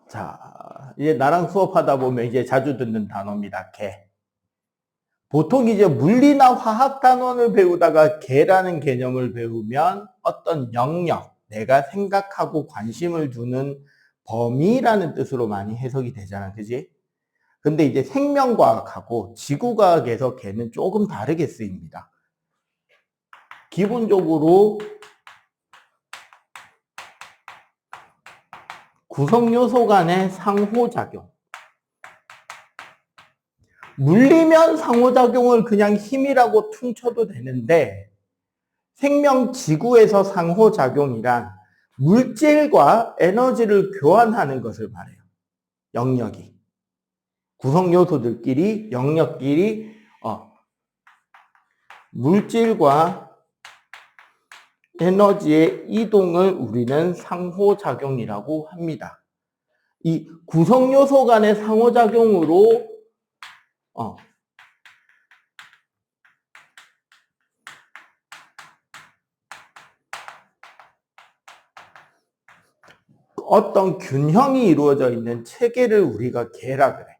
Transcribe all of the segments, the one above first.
자, 이제 나랑 수업하다 보면 이제 자주 듣는 단어입니다. 개. 보통 이제 물리나 화학 단원을 배우다가 개라는 개념을 배우면 어떤 영역, 내가 생각하고 관심을 두는 범위라는 뜻으로 많이 해석이 되잖아. 그지? 근데 이제 생명과학하고 지구과학에서 개는 조금 다르게 쓰입니다. 기본적으로 구성요소 간의 상호작용. 물리면 상호작용을 그냥 힘이라고 퉁쳐도 되는데 생명 지구에서 상호작용이란 물질과 에너지를 교환하는 것을 말해요. 영역이. 구성요소들끼리, 영역끼리 물질과 에너지의 이동을 우리는 상호작용이라고 합니다. 이 구성요소 간의 상호작용으로 어떤 균형이 이루어져 있는 체계를 우리가 개라 그래.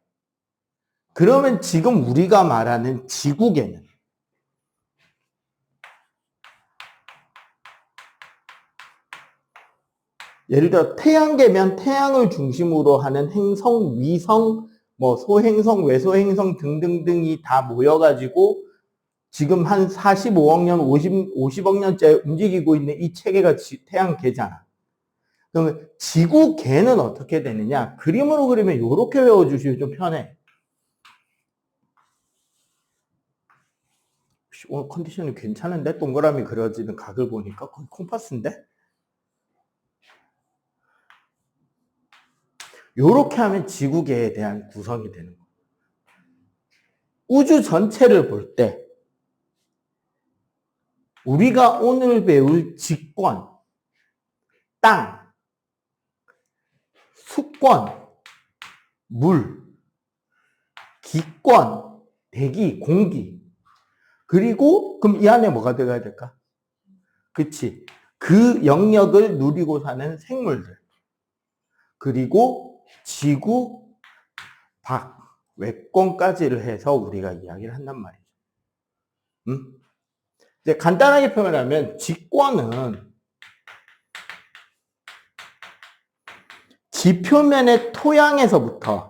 그러면 지금 우리가 말하는 지구계는 예를 들어 태양계면 태양을 중심으로 하는 행성, 위성, 소행성, 외소행성 등등등이 다 모여가지고 지금 한 45억 년, 50억 년째 움직이고 있는 이 체계가 태양계잖아. 그러면 지구계는 어떻게 되느냐? 그림으로 그리면 이렇게 외워주시면 좀 편해. 오늘 컨디션이 괜찮은데? 동그라미 그려지는 각을 보니까 거의 콤파스인데? 이렇게 하면 지구계에 대한 구성이 되는 거예요. 우주 전체를 볼 때 우리가 오늘 배울 직권, 땅, 수권, 물, 기권, 대기, 공기 그리고 그럼 이 안에 뭐가 들어가야 될까? 그치. 그 영역을 누리고 사는 생물들 그리고 지구, 밖, 외권까지를 해서 우리가 이야기를 한단 말이죠. 이제 간단하게 표현하면 직권은 지표면의 토양에서부터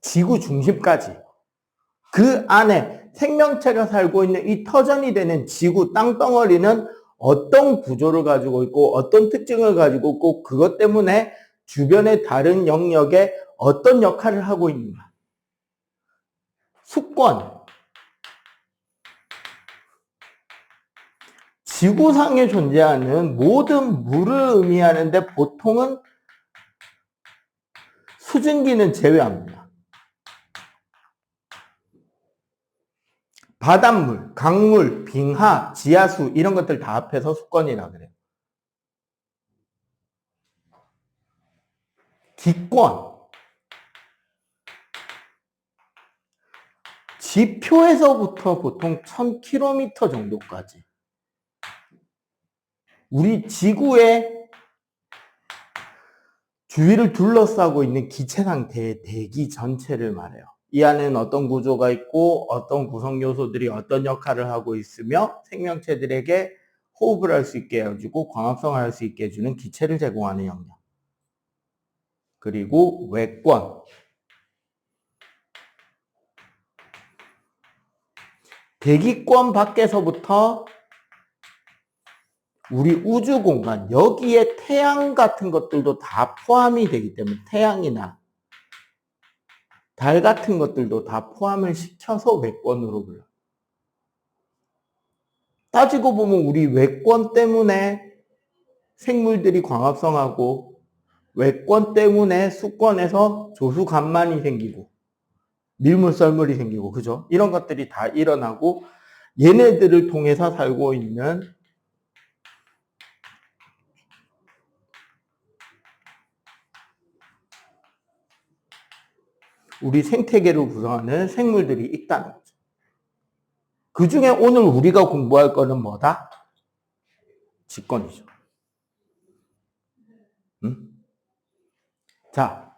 지구 중심까지 그 안에 생명체가 살고 있는 이 터전이 되는 지구 땅덩어리는 어떤 구조를 가지고 있고 어떤 특징을 가지고 있고 그것 때문에 주변의 다른 영역에 어떤 역할을 하고 있는가. 수권. 지구상에 존재하는 모든 물을 의미하는데 보통은 수증기는 제외합니다. 바닷물, 강물, 빙하, 지하수 이런 것들 다 합해서 수권이라 그래요. 기권. 지표에서부터 보통 1000km 정도까지 우리 지구의 주위를 둘러싸고 있는 기체 상태의 대기 전체를 말해요. 이 안에는 어떤 구조가 있고 어떤 구성 요소들이 어떤 역할을 하고 있으며 생명체들에게 호흡을 할 수 있게 해주고 광합성을 할 수 있게 해주는 기체를 제공하는 영역. 그리고 외권. 대기권 밖에서부터 우리 우주 공간, 여기에 태양 같은 것들도 다 포함이 되기 때문에 태양이나 달 같은 것들도 다 포함을 시켜서 외권으로 불러요. 따지고 보면 우리 외권 때문에 생물들이 광합성하고 외권 때문에 수권에서 조수간만이 생기고 밀물썰물이 생기고 그죠? 이런 것들이 다 일어나고 얘네들을 통해서 살고 있는 우리 생태계를 구성하는 생물들이 있다는 거죠. 그 중에 오늘 우리가 공부할 거는 뭐다? 직권이죠. 응? 자,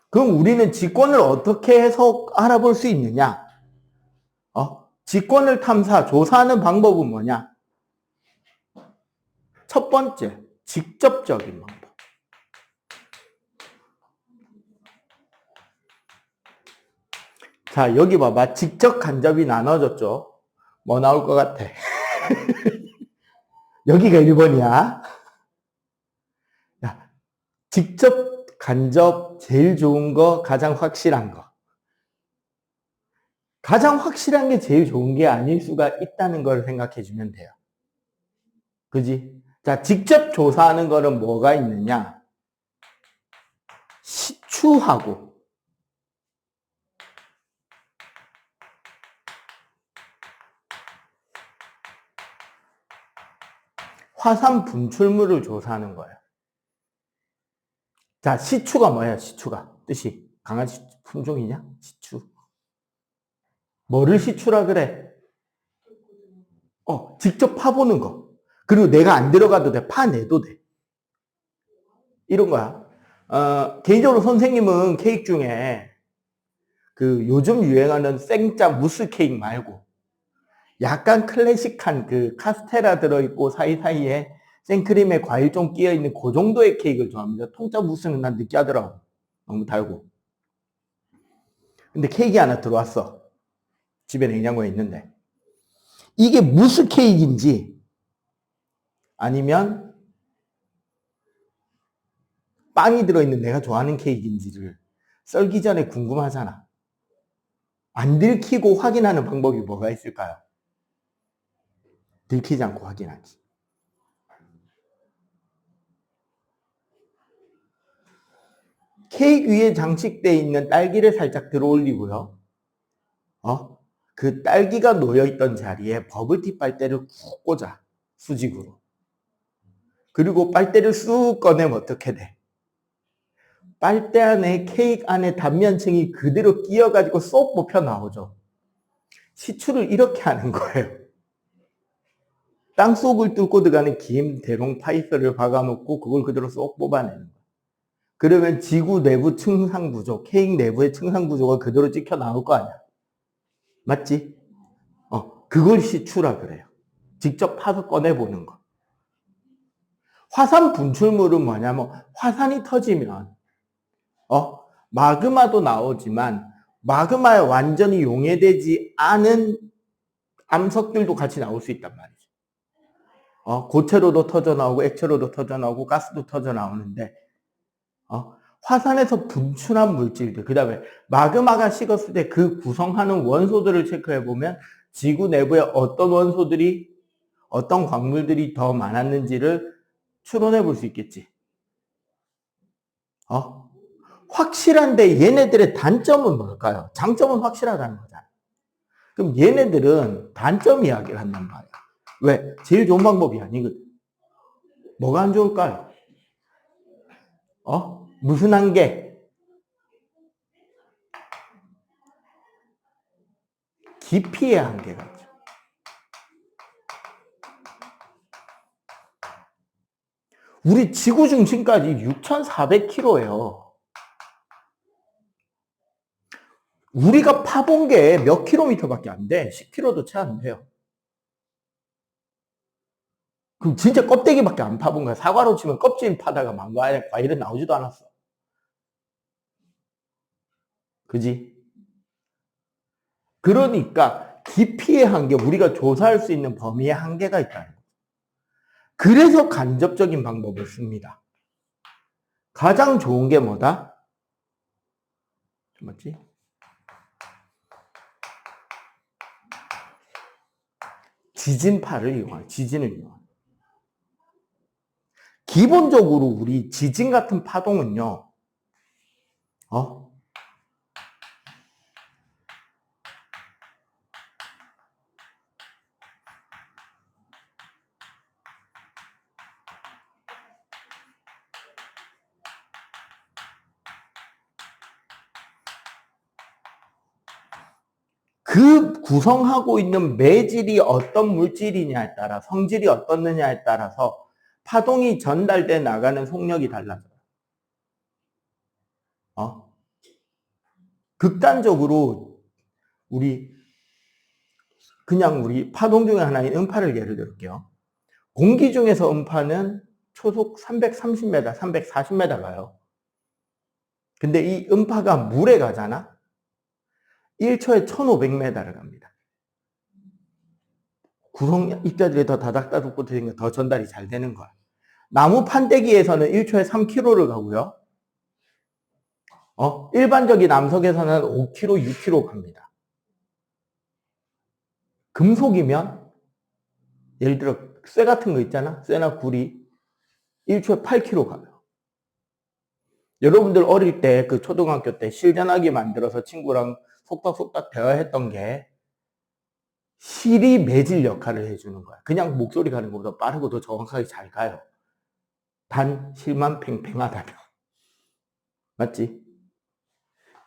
그럼 우리는 직권을 어떻게 해서 알아볼 수 있느냐? 직권을 조사하는 방법은 뭐냐? 첫 번째, 직접적인 방법. 자, 여기 봐봐. 직접 간접이 나눠졌죠? 뭐 나올 것 같아? 여기가 1번이야. 직접 간접 제일 좋은 거, 가장 확실한 거. 가장 확실한 게 제일 좋은 게 아닐 수가 있다는 걸 생각해 주면 돼요. 그지? 자, 직접 조사하는 거는 뭐가 있느냐? 시추하고 화산 분출물을 조사하는 거예요. 자, 시추가 뭐야? 시추가 뜻이 강아지 품종이냐? 시추. 뭐를 시추라 그래? 직접 파보는 거. 그리고 내가 안 들어가도 돼. 파내도 돼. 이런 거야. 개인적으로 선생님은 케이크 중에 그 요즘 유행하는 생짜 무스 케이크 말고 약간 클래식한 그 카스테라 들어있고 사이사이에 생크림에 과일 좀 끼어있는 그 정도의 케이크를 좋아합니다. 통짜 무스는 난 느끼하더라고. 너무 달고. 근데 케이크 하나 들어왔어. 집에 냉장고에 있는데. 이게 무스 케이크인지 아니면 빵이 들어있는 내가 좋아하는 케이크인지를 썰기 전에 궁금하잖아. 안 들키고 확인하는 방법이 뭐가 있을까요? 들키지 않고 확인하기. 케이크 위에 장식되어 있는 딸기를 살짝 들어 올리고요. 그 딸기가 놓여있던 자리에 버블티 빨대를 푹 꽂아. 수직으로. 그리고 빨대를 쑥 꺼내면 어떻게 돼? 빨대 안에 케이크 안에 단면층이 그대로 끼어가지고 쏙 뽑혀 나오죠. 시추를 이렇게 하는 거예요. 땅속을 뚫고 들어가는 긴 대롱 파이프를 박아놓고 그걸 그대로 쏙 뽑아내는 거예요. 그러면 지구 내부 층상 구조, 케이크 내부의 층상 구조가 그대로 찍혀 나올 거 아니야. 맞지? 그걸 시추라 그래요. 직접 파서 꺼내보는 거. 화산 분출물은 뭐냐면 화산이 터지면 마그마도 나오지만 마그마에 완전히 용해되지 않은 암석들도 같이 나올 수 있단 말이죠. 고체로도 터져 나오고 액체로도 터져 나오고 가스도 터져 나오는데 화산에서 분출한 물질들, 그 다음에 마그마가 식었을 때 그 구성하는 원소들을 체크해 보면 지구 내부에 어떤 원소들이 어떤 광물들이 더 많았는지를 추론해 볼 수 있겠지. 확실한데 얘네들의 단점은 뭘까요? 장점은 확실하다는 거잖아. 그럼 얘네들은 단점 이야기를 한단 말이야. 왜? 제일 좋은 방법이 아니거든. 뭐가 안 좋을까요? 무슨 한계? 깊이의 한계가 있죠. 우리 지구 중심까지 6,400km예요. 우리가 파본 게 몇 킬로미터밖에 안 돼. 10km도 채 안 돼요. 그럼 진짜 껍데기밖에 안 파본 거야. 사과로 치면 껍질 파다가 망고 안에 과일은 나오지도 않았어. 그지? 그러니까 깊이의 한계, 우리가 조사할 수 있는 범위의 한계가 있다는 거죠. 그래서 간접적인 방법을 씁니다. 가장 좋은 게 뭐다? 뭐지? 지진파를 이용하는, 지진을 이용하는. 기본적으로 우리 지진 같은 파동은요, 그 구성하고 있는 매질이 어떤 물질이냐에 따라, 성질이 어떻느냐에 따라서 파동이 전달돼 나가는 속력이 달라져요. 극단적으로 그냥 우리 파동 중에 하나인 음파를 예를 들게요. 공기 중에서 음파는 초속 330m, 340m 가요. 근데 이 음파가 물에 가잖아? 1초에 1500m를 갑니다. 구성 입자들이 더 다닥다닥 붙으니까 더 전달이 잘 되는 거야. 나무 판때기에서는 1초에 3km를 가고요. 일반적인 암석에서는 5km, 6km 갑니다. 금속이면 예를 들어 쇠 같은 거 있잖아. 쇠나 구리 1초에 8km 가요. 여러분들 어릴 때 그 초등학교 때 실전하기 만들어서 친구랑 속닥속닥 대화했던 게 실이 매질 역할을 해주는 거야. 그냥 목소리 가는 것보다 빠르고 더 정확하게 잘 가요. 단 실만 팽팽하다면. 맞지?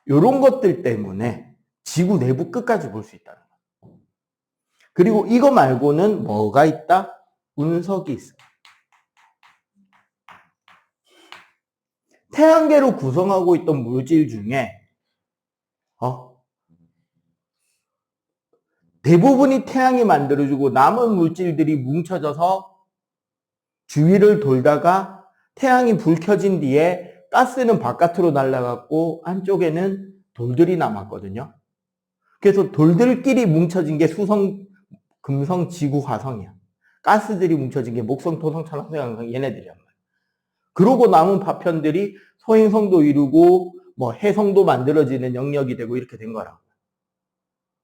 요런 것들 때문에 지구 내부 끝까지 볼 수 있다는 거야. 그리고 이거 말고는 뭐가 있다? 운석이 있어요. 태양계로 구성하고 있던 물질 중에 대부분이 태양이 만들어주고 남은 물질들이 뭉쳐져서 주위를 돌다가 태양이 불 켜진 뒤에 가스는 바깥으로 날아갔고 안쪽에는 돌들이 남았거든요. 그래서 돌들끼리 뭉쳐진 게 수성, 금성, 지구, 화성이야. 가스들이 뭉쳐진 게 목성, 토성, 천왕성, 양성 얘네들이란 말이야. 그러고 남은 파편들이 소행성도 이루고 뭐 해성도 만들어지는 영역이 되고 이렇게 된 거라고.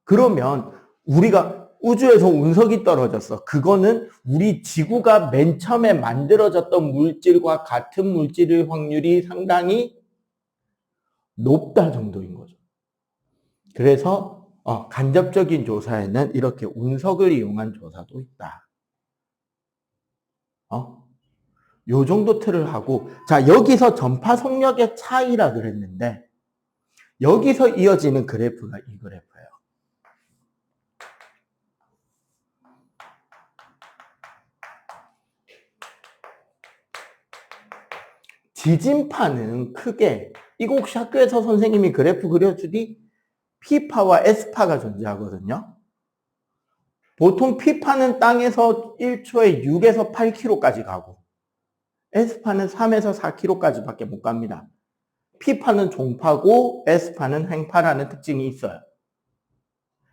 그러면 우리가 우주에서 운석이 떨어졌어. 그거는 우리 지구가 맨 처음에 만들어졌던 물질과 같은 물질일 확률이 상당히 높다 정도인 거죠. 그래서 간접적인 조사에는 이렇게 운석을 이용한 조사도 있다. 요 정도 틀을 하고, 자, 여기서 전파 속력의 차이라 그랬는데, 여기서 이어지는 그래프가 이 그래프예요. 지진파는 크게, 이거 혹시 학교에서 선생님이 그래프 그려주디 P파와 S파가 존재하거든요. 보통 P파는 땅에서 1초에 6에서 8km까지 가고 S파는 3에서 4km까지 밖에 못 갑니다. P파는 종파고 S파는 횡파라는 특징이 있어요.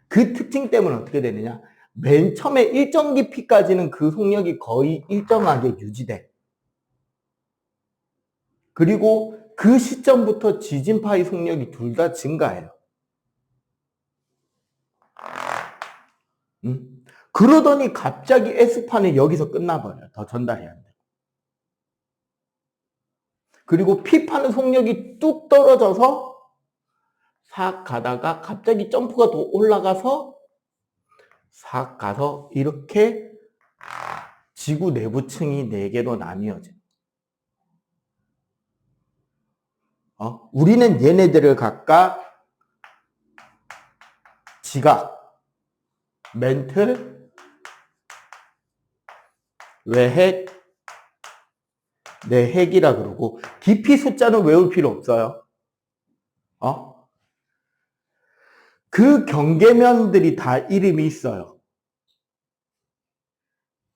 그 특징 때문에 어떻게 되느냐? 맨 처음에 일정 깊이까지는 그 속력이 거의 일정하게 유지돼. 그리고 그 시점부터 지진파의 속력이 둘 다 증가해요. 그러더니 갑자기 S파는 여기서 끝나버려요. 더 전달이 안 돼. 그리고 P파는 속력이 뚝 떨어져서 싹 가다가 갑자기 점프가 더 올라가서 싹 가서 이렇게 지구 내부층이 4개로 나뉘어져. 우리는 얘네들을 각각 지각, 멘틀, 외핵, 내핵이라 그러고 깊이 숫자는 외울 필요 없어요. 그 경계면들이 다 이름이 있어요.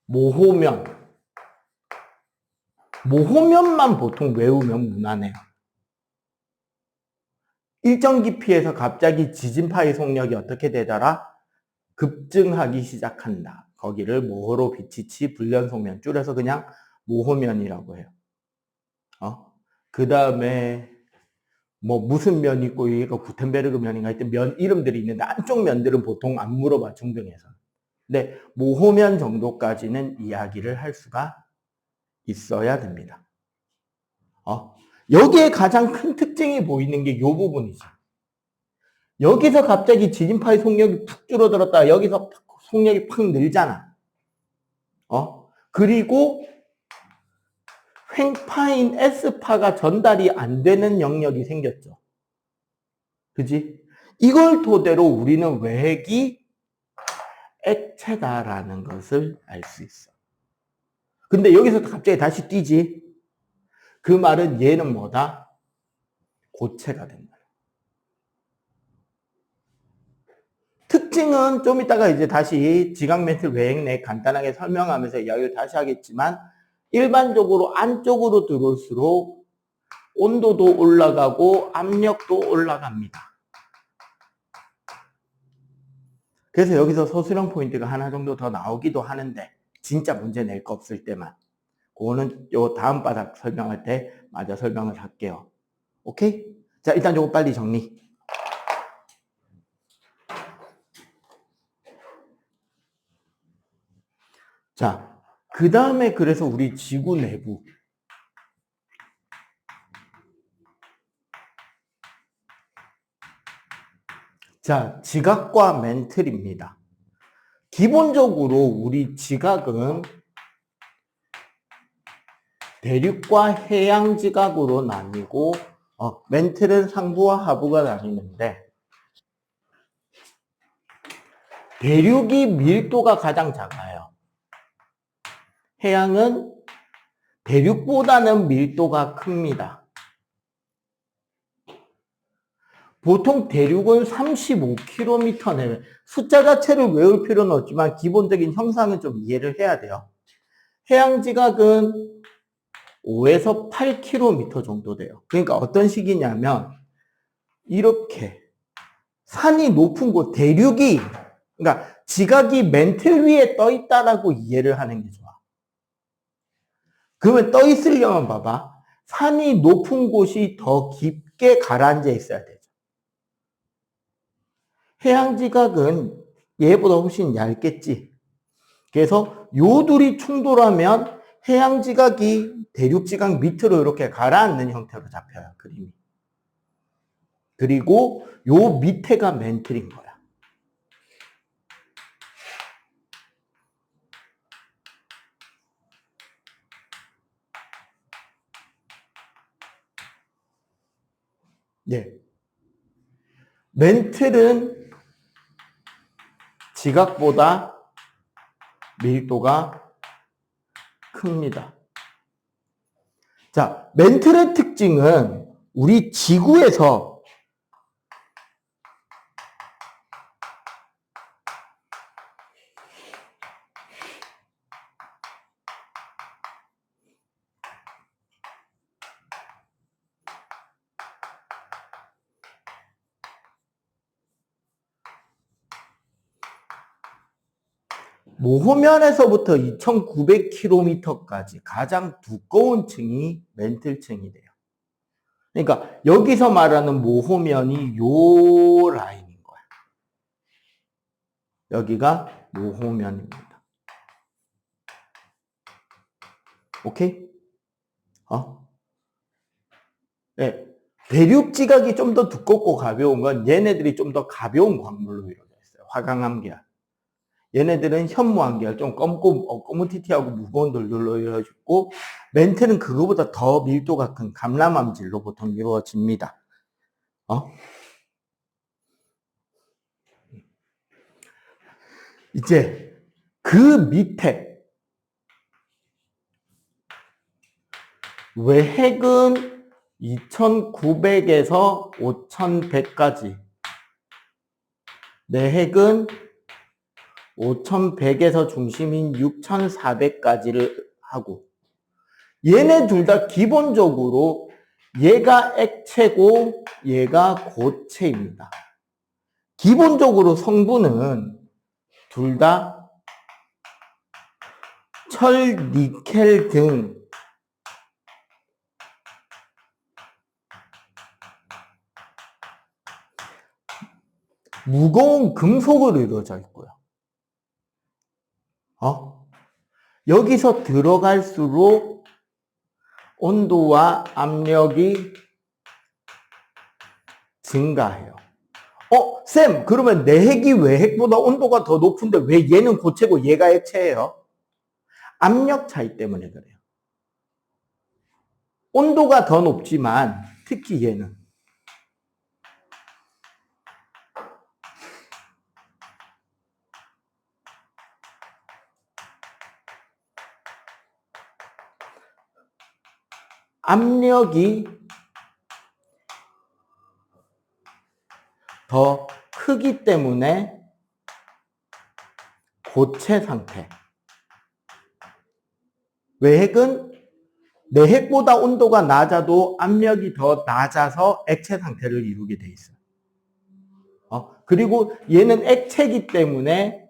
모호면. 모호면만 보통 외우면 무난해요. 일정 깊이에서 갑자기 지진파의 속력이 어떻게 되더라? 급증하기 시작한다. 거기를 모호로 비치치 불연속면, 줄여서 그냥 모호면이라고 해요. 그 다음에 뭐 무슨 면이 있고 이거 구텐베르그 면인가 하여튼 면 이름들이 있는데 안쪽 면들은 보통 안 물어봐 중등에서. 근데 모호면 정도까지는 이야기를 할 수가 있어야 됩니다. 여기에 가장 큰 특징이 보이는 게 이 부분이죠. 여기서 갑자기 지진파의 속력이 푹 줄어들었다가 여기서 속력이 팍 늘잖아. 그리고 횡파인 S파가 전달이 안 되는 영역이 생겼죠. 그지? 이걸 토대로 우리는 외핵이 액체다라는 것을 알 수 있어. 근데 여기서 갑자기 다시 뛰지. 그 말은 얘는 뭐다? 고체가 된다. 특징은 좀 이따가 이제 다시 지각 멘틀 외핵 내 간단하게 설명하면서 이야기를 다시 하겠지만, 일반적으로 안쪽으로 들어올수록 온도도 올라가고 압력도 올라갑니다. 그래서 여기서 소수령 포인트가 하나 정도 더 나오기도 하는데, 진짜 문제 낼 거 없을 때만. 그거는 요 다음 바닥 설명할 때 마저 설명을 할게요. 오케이? 자, 일단 요거 빨리 정리. 자, 그 다음에 그래서 우리 지구 내부. 자, 지각과 멘틀입니다. 기본적으로 우리 지각은 대륙과 해양 지각으로 나뉘고, 멘틀은 상부와 하부가 나뉘는데, 대륙이 밀도가 가장 작아요. 해양은 대륙보다는 밀도가 큽니다. 보통 대륙은 35km 내외. 숫자 자체를 외울 필요는 없지만 기본적인 형상은 좀 이해를 해야 돼요. 해양 지각은 5에서 8km 정도 돼요. 그러니까 어떤 식이냐면 이렇게 산이 높은 곳, 대륙이, 그러니까 지각이 멘틀 위에 떠 있다라고 이해를 하는 게 좋아. 그러면 떠 있으려면 봐봐. 산이 높은 곳이 더 깊게 가라앉아 있어야 되죠. 해양 지각은 얘보다 훨씬 얇겠지. 그래서 요 둘이 충돌하면 해양 지각이 대륙 지각 밑으로 이렇게 가라앉는 형태로 잡혀요, 그림이. 그리고 요 밑에가 멘틀인 거야. 네. 멘틀은 지각보다 밀도가 큽니다. 자, 멘틀의 특징은 우리 지구에서 모호면에서부터 2900km까지 가장 두꺼운 층이 멘틀층이 돼요. 그러니까 여기서 말하는 모호면이 요 라인인 거야. 여기가 모호면입니다. 오케이? 네. 대륙 지각이 좀 더 두껍고 가벼운 건 얘네들이 좀 더 가벼운 광물로 이루어져 있어요. 화강암 계열. 얘네들은 현무암 계열, 좀 거무튀튀하고 무거운 돌들로 이루어지고, 멘틀은 그거보다 더 밀도가 큰 감람암질로 보통 이루어집니다. 이제 그 밑에 외핵은 2900에서 5100까지, 내핵은 5100에서 중심인 6400까지를 하고, 얘네 둘 다 기본적으로 얘가 액체고 얘가 고체입니다. 기본적으로 성분은 둘 다 철, 니켈 등 무거운 금속으로 이루어져 있고요. 여기서 들어갈수록 온도와 압력이 증가해요. 쌤, 그러면 내핵이 외핵보다 온도가 더 높은데 왜 얘는 고체고 얘가 액체예요? 압력 차이 때문에 그래요. 온도가 더 높지만 특히 얘는 압력이 더 크기 때문에 고체 상태. 외핵은 내핵보다 온도가 낮아도 압력이 더 낮아서 액체 상태를 이루게 돼 있어요. 그리고 얘는 액체이기 때문에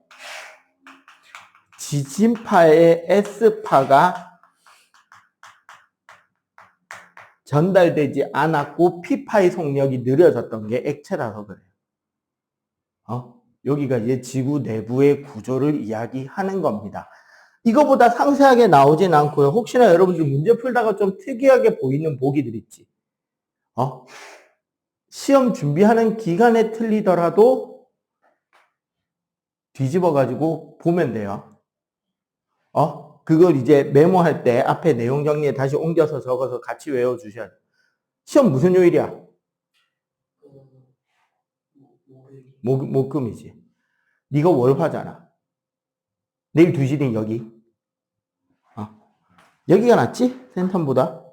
지진파의 S파가 전달되지 않았고 P파의 속력이 느려졌던 게 액체라서 그래요. 여기가 이제 지구 내부의 구조를 이야기하는 겁니다. 이거보다 상세하게 나오진 않고요. 혹시나 여러분들 문제 풀다가 좀 특이하게 보이는 보기들 있지. 시험 준비하는 기간에 틀리더라도 뒤집어 가지고 보면 돼요. 그걸 이제 메모할 때 앞에 내용 정리에 다시 옮겨서 적어서 같이 외워주셔야 돼요. 시험 무슨 요일이야? 목금이지. 네가 월화잖아. 내일 2시는 여기. 여기가 낫지? 센텀보다.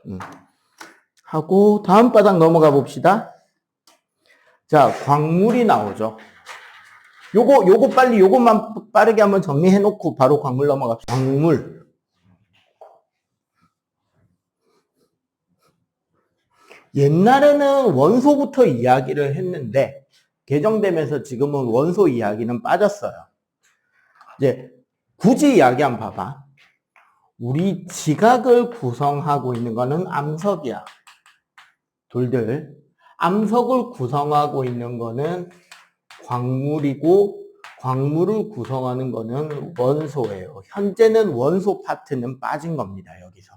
네. 하고 다음 바닥 넘어가 봅시다. 자, 광물이 나오죠. 요거 빨리 요것만 빠르게 한번 정리해 놓고 바로 광물 넘어갑시다. 광물. 옛날에는 원소부터 이야기를 했는데 개정되면서 지금은 원소 이야기는 빠졌어요. 이제 굳이 이야기 한번 봐봐. 우리 지각을 구성하고 있는 거는 암석이야. 돌들. 암석을 구성하고 있는 거는 광물이고 광물을 구성하는 거는 원소예요. 현재는 원소 파트는 빠진 겁니다. 여기서.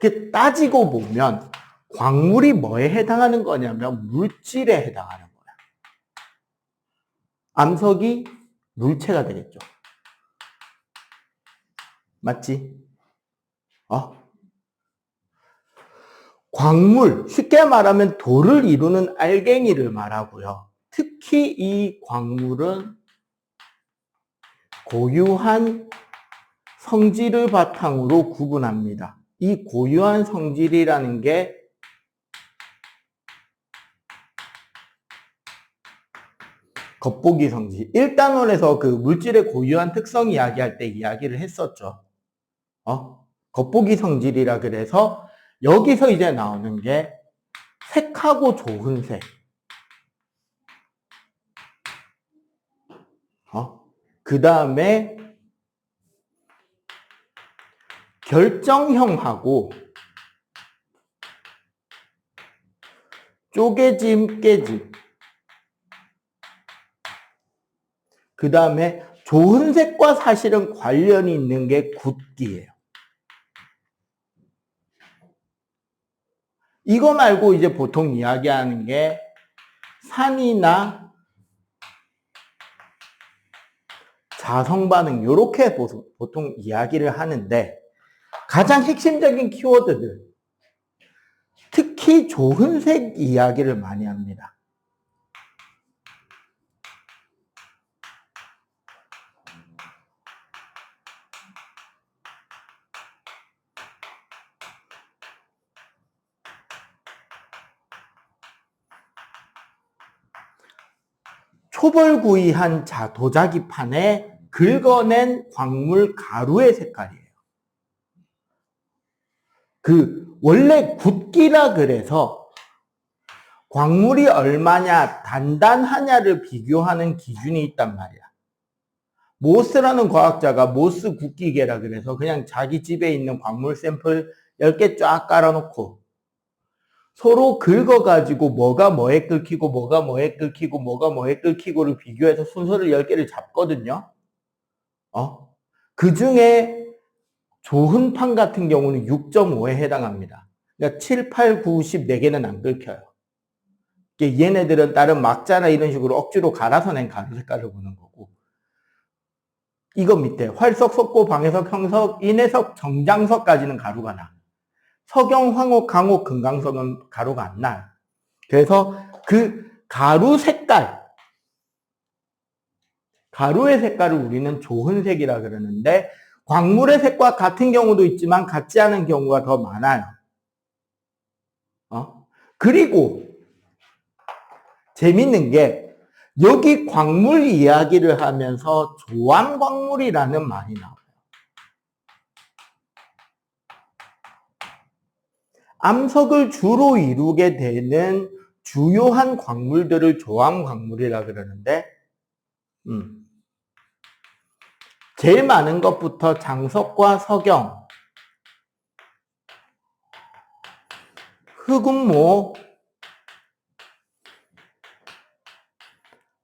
이렇게 따지고 보면 광물이 뭐에 해당하는 거냐면 물질에 해당하는 거야. 암석이 물체가 되겠죠. 맞지? 광물, 쉽게 말하면 돌을 이루는 알갱이를 말하고요. 특히 이 광물은 고유한 성질을 바탕으로 구분합니다. 이 고유한 성질이라는 게 겉보기 성질. 1단원에서 그 물질의 고유한 특성 이야기할 때 이야기를 했었죠. 겉보기 성질이라 그래서 여기서 이제 나오는 게 색하고 좋은 색. 그 다음에 결정형하고 쪼개짐, 깨짐. 그 다음에 좋은 색과 사실은 관련이 있는 게 굳기예요. 이거 말고 이제 보통 이야기하는 게 산이나 자성반응 이렇게 보통 이야기를 하는데 가장 핵심적인 키워드들 특히 좋은 색 이야기를 많이 합니다. 초벌구이한 도자기판에 긁어낸 광물 가루의 색깔이에요. 원래 굳기라 그래서 광물이 얼마냐, 단단하냐를 비교하는 기준이 있단 말이야. 모스라는 과학자가 모스 굳기계라 그래서 그냥 자기 집에 있는 광물 샘플 10개 쫙 깔아놓고 서로 긁어가지고 뭐가 뭐에 끓히고 뭐가 뭐에 끓히고 뭐가 뭐에 끓히고를 비교해서 순서를 10개를 잡거든요. 그 중에 좋은 판 같은 경우는 6.5에 해당합니다. 그러니까 7, 8, 9, 10 4개는 안 끓여요. 얘네들은 다른 막자나 이런 식으로 억지로 갈아서 낸 가루 색깔을 보는 거고 이거 밑에 활석, 석고, 방해석, 형석, 인해석, 정장석까지는 가루가 나. 석영, 황옥, 강옥, 금강석은 가루가 안 나요. 그래서 그 가루 색깔, 가루의 색깔을 우리는 좋은 색이라 그러는데 광물의 색과 같은 경우도 있지만 같지 않은 경우가 더 많아요. 그리고 재밌는 게 여기 광물 이야기를 하면서 조암광물이라는 말이 나와요. 암석을 주로 이루게 되는 주요한 광물들을 조암광물이라 그러는데 제일 많은 것부터 장석과 석영, 흑운모,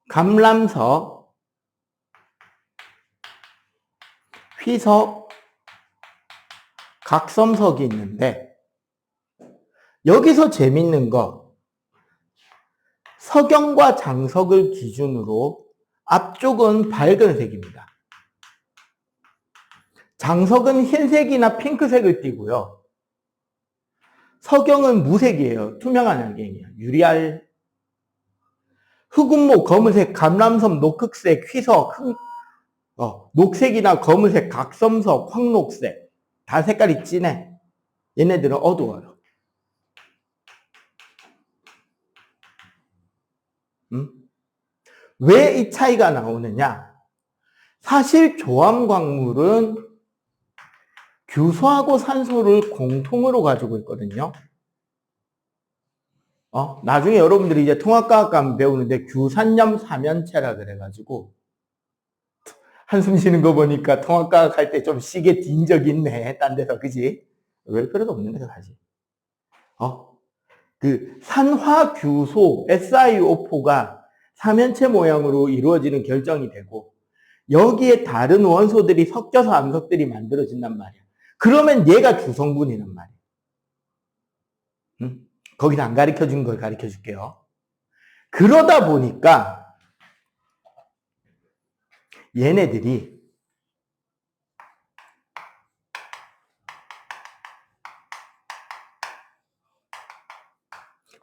감람석, 휘석, 각섬석이 있는데 여기서 재밌는 거 석영과 장석을 기준으로 앞쪽은 밝은 색입니다. 장석은 흰색이나 핑크색을 띠고요. 석영은 무색이에요. 투명한 알갱이에요. 유리알. 흑운모 검은색, 감람섬 녹흑색, 휘석, 녹색이나 검은색, 각섬석, 황록색. 다 색깔이 진해. 얘네들은 어두워요. 왜 이 차이가 나오느냐? 사실 조암광물은 규소하고 산소를 공통으로 가지고 있거든요. 나중에 여러분들이 이제 통합과학 가면 배우는데 규산염 사면체라 그래가지고 한숨 쉬는 거 보니까 통합과학 할 때 좀 시계 딘 적 있네. 딴 데서, 그지? 왜 필요도 없는데, 사실. 그 산화규소 SiO4가 사면체 모양으로 이루어지는 결정이 되고 여기에 다른 원소들이 섞여서 암석들이 만들어진단 말이야. 그러면 얘가 주성분이란 말이야. 거기서 안 가르쳐준 걸 가르쳐 줄게요. 그러다 보니까 얘네들이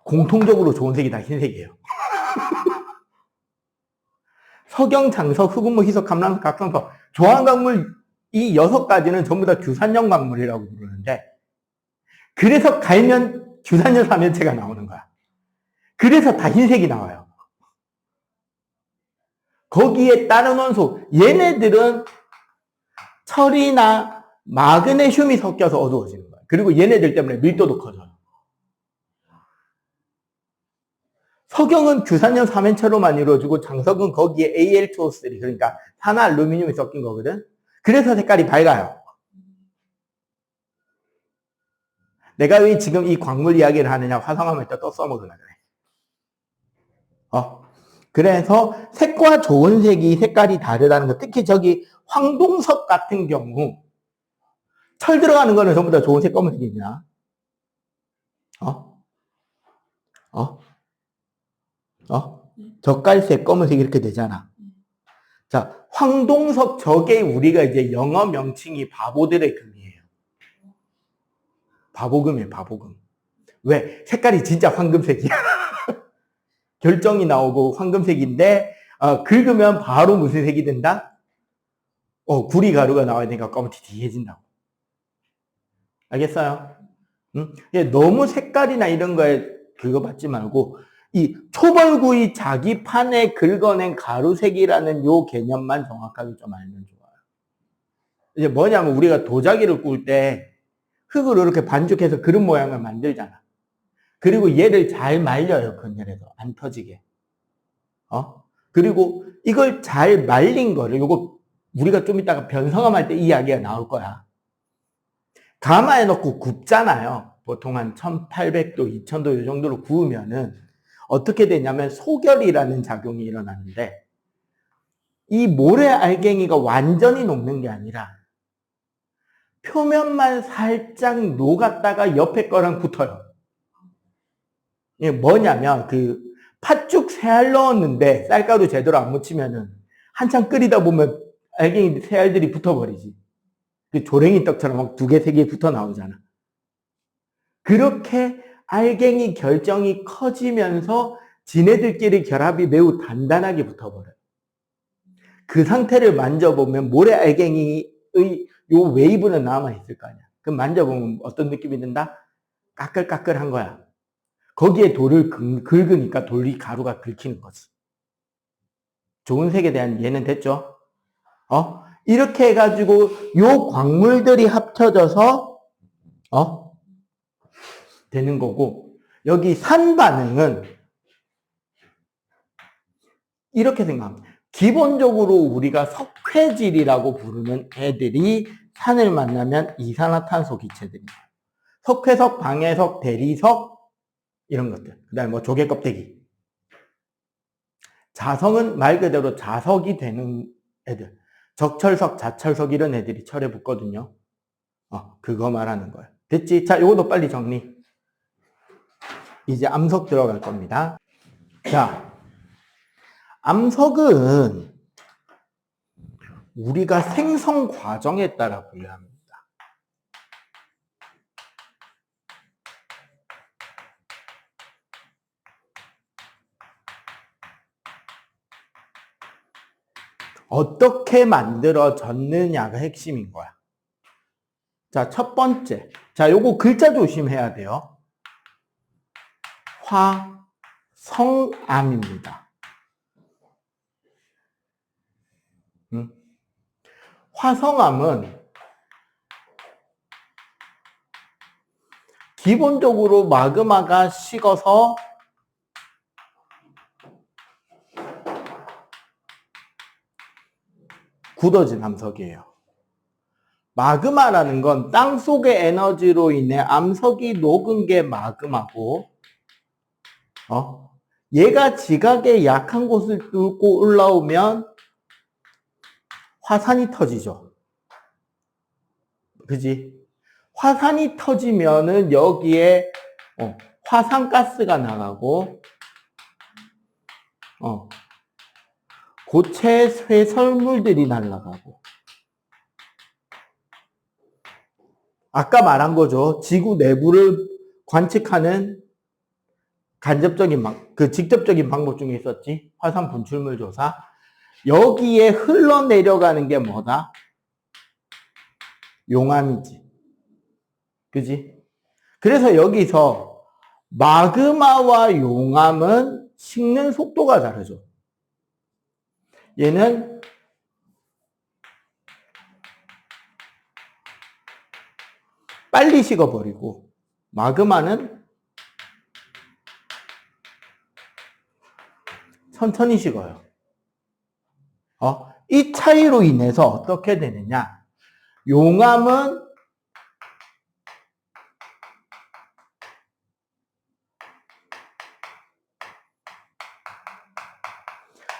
공통적으로 좋은 색이 다 흰색이에요. 석영, 장석, 흑운모, 희석, 감람석, 각성석, 조암광물 이 6가지는 전부 다 규산염 광물이라고 부르는데 그래서 갈면 규산염 사면체가 나오는 거야. 그래서 다 흰색이 나와요. 거기에 다른 원소, 얘네들은 철이나 마그네슘이 섞여서 어두워지는 거야. 그리고 얘네들 때문에 밀도도 커져요. 석영은 규산염 사면체로만 이루어지고 장석은 거기에 Al2O3 그러니까 산화알루미늄이 섞인 거거든. 그래서 색깔이 밝아요. 내가 왜 지금 이 광물 이야기를 하느냐? 화성하면 또 써먹으려고 그래. 그래서 색과 좋은 색이 색깔이 다르다는 거. 특히 저기 황동석 같은 경우 철 들어가는 거는 전부 다 좋은 색 검은색입니다. 젓갈색 검은색 이렇게 되잖아. 자, 황동석 저게 우리가 이제 영어 명칭이 바보들의 금이에요. 바보금이에요, 바보금. 왜? 색깔이 진짜 황금색이야. 결정이 나오고 황금색인데 긁으면 바로 무슨 색이 된다? 구리 가루가 나와야 되니까 검티티해진다고. 알겠어요? 너무 색깔이나 이런 거에 그거 받지 말고 이 초벌구이 자기 판에 긁어낸 가루색이라는 요 개념만 정확하게 좀 알면 좋아요. 이제 뭐냐면 우리가 도자기를 꿀 때 흙을 이렇게 반죽해서 그릇 모양을 만들잖아. 그리고 얘를 잘 말려요, 건열해서. 안 터지게. 그리고 이걸 잘 말린 거를, 요거 우리가 좀 이따가 변성함할 때 이 이야기가 나올 거야. 가마에 넣고 굽잖아요. 보통 한 1800도, 2000도 이 정도로 구우면은 어떻게 되냐면 소결이라는 작용이 일어나는데 이 모래 알갱이가 완전히 녹는 게 아니라 표면만 살짝 녹았다가 옆에 거랑 붙어요. 이게 뭐냐면 그 팥죽 새알 넣었는데 쌀가루 제대로 안 묻히면은 한참 끓이다 보면 알갱이 새알들이 붙어버리지. 그 조랭이 떡처럼 막 2개, 3개 붙어 나오잖아. 그렇게 알갱이 결정이 커지면서 지네들끼리 결합이 매우 단단하게 붙어버려요. 그 상태를 만져보면 모래 알갱이의 요 웨이브는 남아있을 거 아니야. 그럼 만져보면 어떤 느낌이 든다? 까끌까끌한 거야. 거기에 돌을 긁으니까 돌이 가루가 긁히는 거지. 좋은 색에 대한 이해는 됐죠? 이렇게 해가지고 요 광물들이 합쳐져서 되는 거고, 여기 산 반응은 이렇게 생각합니다. 기본적으로 우리가 석회질이라고 부르는 애들이 산을 만나면 이산화탄소 기체들이에요. 석회석, 방해석, 대리석 이런 것들. 그 다음에 뭐 조개 껍데기. 자성은 말 그대로 자석이 되는 애들. 적철석, 자철석 이런 애들이 철에 붙거든요. 그거 말하는 거예요. 됐지? 자, 요것도 빨리 정리. 이제 암석 들어갈 겁니다. 자, 암석은 우리가 생성 과정에 따라 분류합니다. 어떻게 만들어졌느냐가 핵심인 거야. 자, 첫 번째. 자, 요거 글자 조심해야 돼요. 화성암입니다. 화성암은 기본적으로 마그마가 식어서 굳어진 암석이에요. 마그마라는 건 땅속의 에너지로 인해 암석이 녹은 게 마그마고, 얘가 지각에 약한 곳을 뚫고 올라오면 화산이 터지죠. 그지? 화산이 터지면은 여기에 화산가스가 나가고, 고체 쇠설물들이 날아가고, 아까 말한 거죠. 지구 내부를 관측하는 직접적인 방법 중에 있었지. 화산 분출물 조사. 여기에 흘러내려가는 게 뭐다? 용암이지. 그지? 그래서 여기서 마그마와 용암은 식는 속도가 다르죠. 얘는 빨리 식어버리고, 마그마는 천천히 식어요. 이 차이로 인해서 어떻게 되느냐? 용암은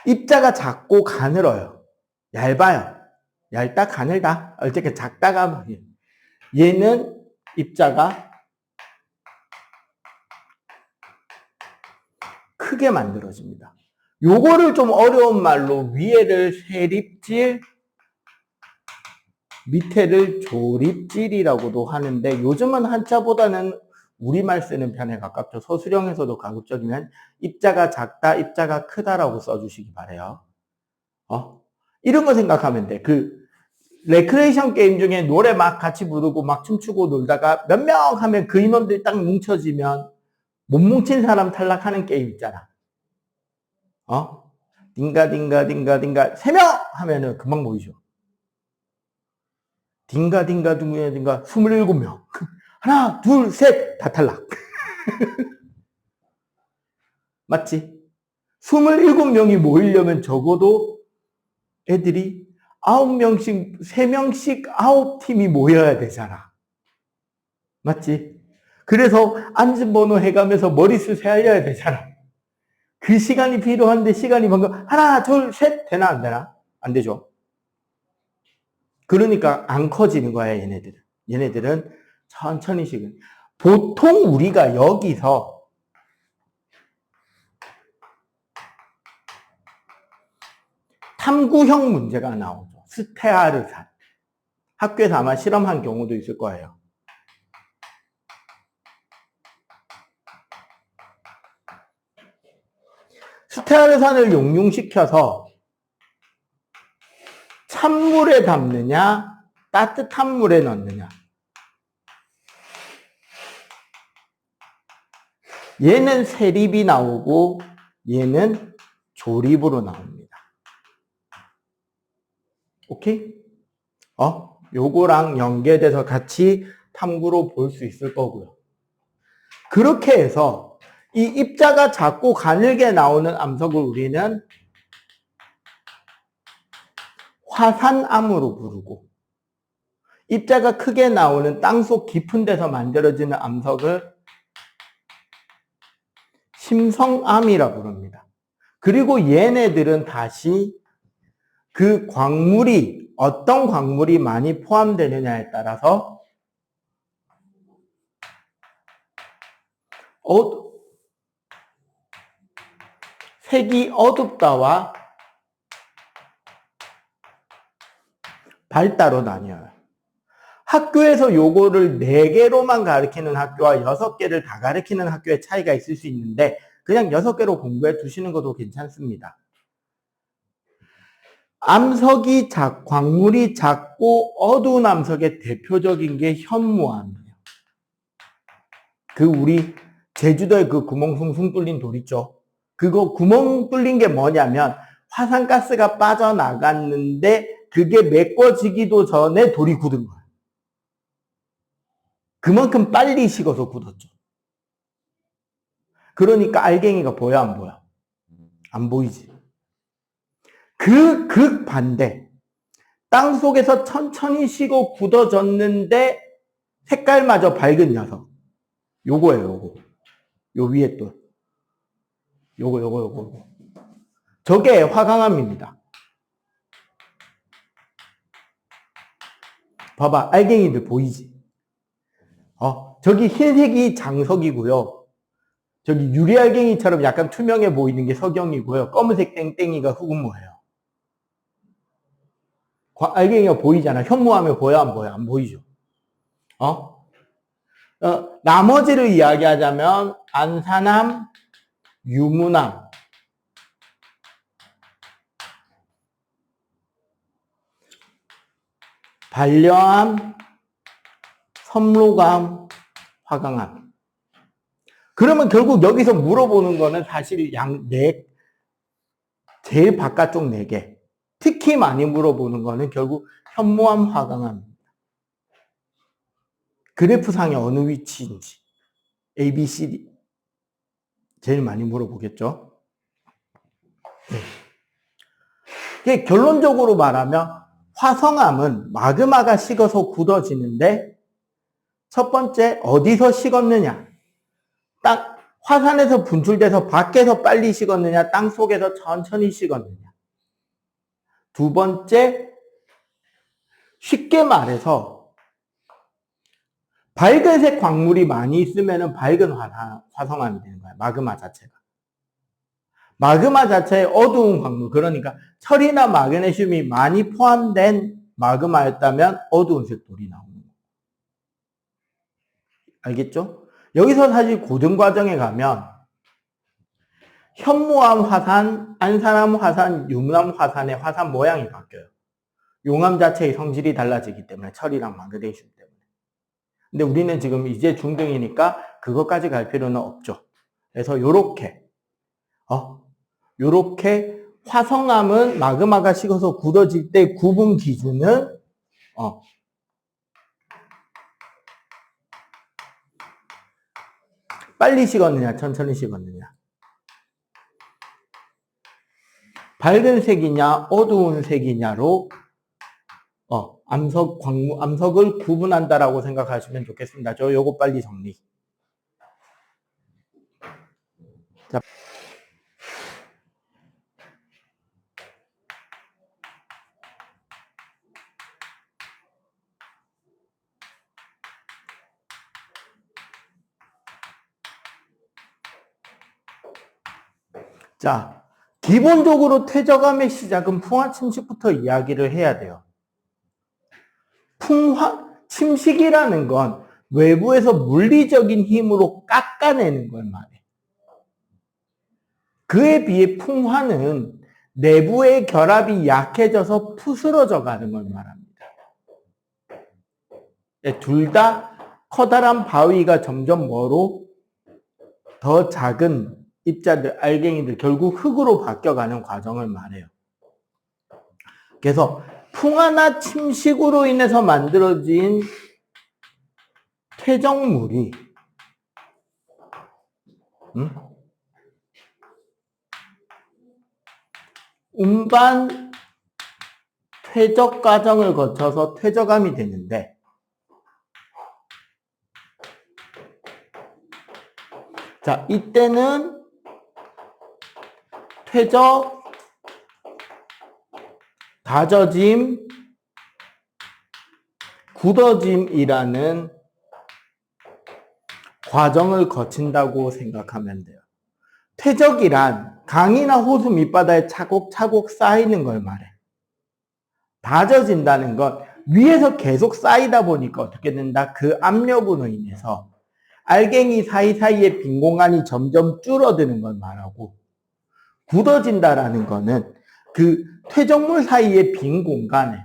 입자가 작고 가늘어요. 얇아요. 얇다, 가늘다. 어쨌든 작다가, 얘는 입자가 크게 만들어집니다. 요거를 좀 어려운 말로 위에를 세립질, 밑에를 조립질이라고도 하는데, 요즘은 한자보다는 우리말 쓰는 편에 가깝죠. 서술형에서도 가급적이면 입자가 작다, 입자가 크다라고 써주시기 바래요. 이런 거 생각하면 돼. 레크레이션 게임 중에 노래 막 같이 부르고 막 춤추고 놀다가 몇 명 하면 그 인원들이 딱 뭉쳐지면 못 뭉친 사람 탈락하는 게임 있잖아. 딩가 딩가 딩가 딩가 3명 하면은 금방 모이죠. 딩가 딩가 딩가 딩가 27명. 하나, 둘, 셋 다 탈락. 맞지? 27명이 모이려면 적어도 애들이 9명씩, 3명씩 9팀이 모여야 되잖아. 맞지? 그래서 앉은 번호 해가면서 머리수 세알려야 되잖아. 그 시간이 필요한데 시간이 방금 하나, 둘, 셋 되나 안 되나? 안 되죠. 그러니까 안 커지는 거야, 얘네들은. 얘네들은 천천히 식은. 보통 우리가 여기서 탐구형 문제가 나오죠. 스테아르산. 학교에서 아마 실험한 경우도 있을 거예요. 스테아르산을 용융시켜서 찬물에 담느냐, 따뜻한 물에 넣느냐. 얘는 세립이 나오고 얘는 조립으로 나옵니다. 오케이? 요거랑 연계돼서 같이 탐구로 볼 수 있을 거고요. 그렇게 해서 이 입자가 작고 가늘게 나오는 암석을 우리는 화산암으로 부르고, 입자가 크게 나오는 땅속 깊은 데서 만들어지는 암석을 심성암이라 부릅니다. 그리고 얘네들은 다시 그 광물이, 어떤 광물이 많이 포함되느냐에 따라서 색이 어둡다와 밝다로 나뉘어요. 학교에서 요거를 4개로만 가르치는 학교와 6개를 다 가르치는 학교의 차이가 있을 수 있는데 그냥 6개로 공부해 두시는 것도 괜찮습니다. 암석이 광물이 작고 어두운 암석의 대표적인 게 현무암이에요. 그 우리 제주도에 그 구멍 숭숭 뚫린 돌 있죠? 그거 구멍 뚫린 게 뭐냐면 화산가스가 빠져나갔는데 그게 메꿔지기도 전에 돌이 굳은 거예요. 그만큼 빨리 식어서 굳었죠. 그러니까 알갱이가 보여, 안 보여? 안 보이지. 그 극반대. 땅속에서 천천히 식어 굳어졌는데 색깔마저 밝은 녀석. 요거예요, 요거. 요 위에 또. 요거. 저게 화강암입니다. 봐봐, 알갱이들 보이지? 저기 흰색이 장석이고요. 저기 유리알갱이처럼 약간 투명해 보이는 게 석영이고요. 검은색 땡땡이가 흑음모예요. 알갱이가 보이잖아. 현무암에 보여, 안 보여? 안 보이죠? 나머지를 이야기하자면 안산암, 유문암, 반려암, 섬로암, 화강암. 그러면 결국 여기서 물어보는 거는 사실 제일 바깥쪽 4개. 특히 많이 물어보는 거는 결국 현무암, 화강암입니다. 그래프상에 어느 위치인지. A, B, C, D. 제일 많이 물어보겠죠. 네. 결론적으로 말하면 화성암은 마그마가 식어서 굳어지는데 첫 번째 어디서 식었느냐. 화산에서 분출돼서 밖에서 빨리 식었느냐, 땅속에서 천천히 식었느냐. 두 번째, 쉽게 말해서 밝은색 광물이 많이 있으면 밝은 화성암이 되는 거야. 마그마 자체가. 마그마 자체에 어두운 광물, 그러니까 철이나 마그네슘이 많이 포함된 마그마였다면 어두운 색 돌이 나오는 거예요. 알겠죠? 여기서 사실 고등 과정에 가면 현무암 화산, 안산암 화산, 유문암 화산의 화산 모양이 바뀌어요. 용암 자체의 성질이 달라지기 때문에, 철이랑 마그네슘 때문에. 근데 우리는 지금 이제 중등이니까 그것까지 갈 필요는 없죠. 그래서 요렇게 화성암은 마그마가 식어서 굳어질 때 구분 기준은 빨리 식었느냐, 천천히 식었느냐. 밝은 색이냐, 어두운 색이냐로 암석을 구분한다라고 생각하시면 좋겠습니다. 저 요거 빨리 정리. 자, 기본적으로 퇴적암의 시작은 풍화 침식부터 이야기를 해야 돼요. 침식이라는 건 외부에서 물리적인 힘으로 깎아내는 걸 말해. 그에 비해 풍화는 내부의 결합이 약해져서 푸스러져 가는 걸 말합니다. 둘 다 커다란 바위가 점점 뭐로? 더 작은 입자들, 알갱이들, 결국 흙으로 바뀌어가는 과정을 말해요. 그래서 풍화나 침식으로 인해서 만들어진 퇴적물이 운반 퇴적 과정을 거쳐서 퇴적암이 되는데, 자, 이때는 퇴적, 다져짐, 굳어짐이라는 과정을 거친다고 생각하면 돼요. 퇴적이란 강이나 호수 밑바닥에 차곡차곡 쌓이는 걸 말해. 다져진다는 건 위에서 계속 쌓이다 보니까 어떻게 된다? 그 압력으로 인해서 알갱이 사이사이의 빈 공간이 점점 줄어드는 걸 말하고, 굳어진다라는 거는 그 퇴적물 사이의 빈 공간에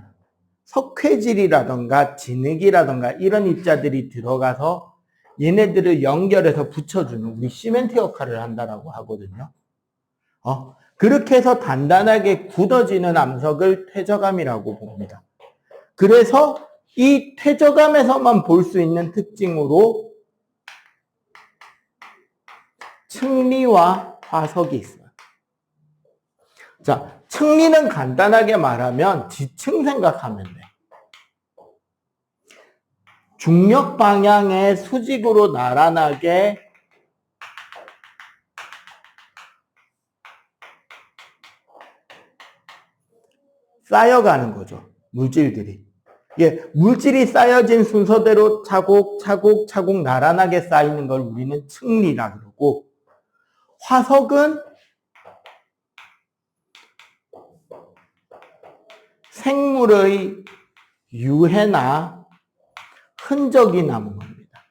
석회질이라던가 진흙이라던가 이런 입자들이 들어가서 얘네들을 연결해서 붙여주는 우리 시멘트 역할을 한다라고 하거든요. 그렇게 해서 단단하게 굳어지는 암석을 퇴적암이라고 봅니다. 그래서 이 퇴적암에서만 볼 수 있는 특징으로 층리와 화석이 있어요. 자, 층리는 간단하게 말하면 지층 생각하면 돼. 중력 방향의 수직으로 나란하게 쌓여가는 거죠. 물질들이. 물질이 쌓여진 순서대로 차곡차곡 나란하게 쌓이는 걸 우리는 층리라 그러고, 화석은 생물의 유해나 흔적이 남은 겁니다.